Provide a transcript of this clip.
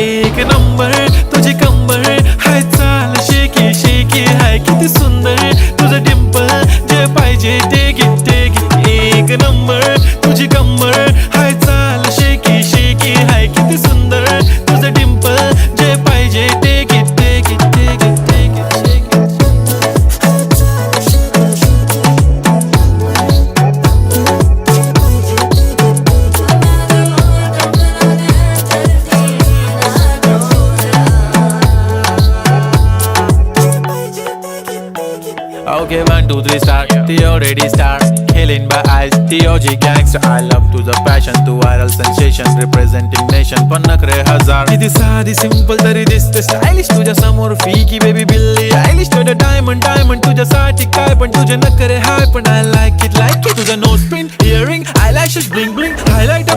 एक नंबर तुझी कंबर हाय चाल शेकी शेकी हाय किती सुंदर तुझं डिंपल जे पाहिजे ते घे एक नंबर तुझी कंबर हाय चाल शेकी शेकी हाय किती सुंदर तुझं डिंपल जे पाहिजे ते घे Okay, 1, 2, 3 start. The already start. Killing by eyes. The OG gangster. I love to the passion, to viral sensation, representing nation. पण नखरे हजार. किती साधी simple तरी दिसते stylish. तुझ्या समोर फीकी baby बिल्ली आयलिश. तुझं diamond तुझ्यासाठी काय पण तुझे नखरे हाय पण I like it. तुझं nose pin, earring, eyelashes, bling bling, highlight.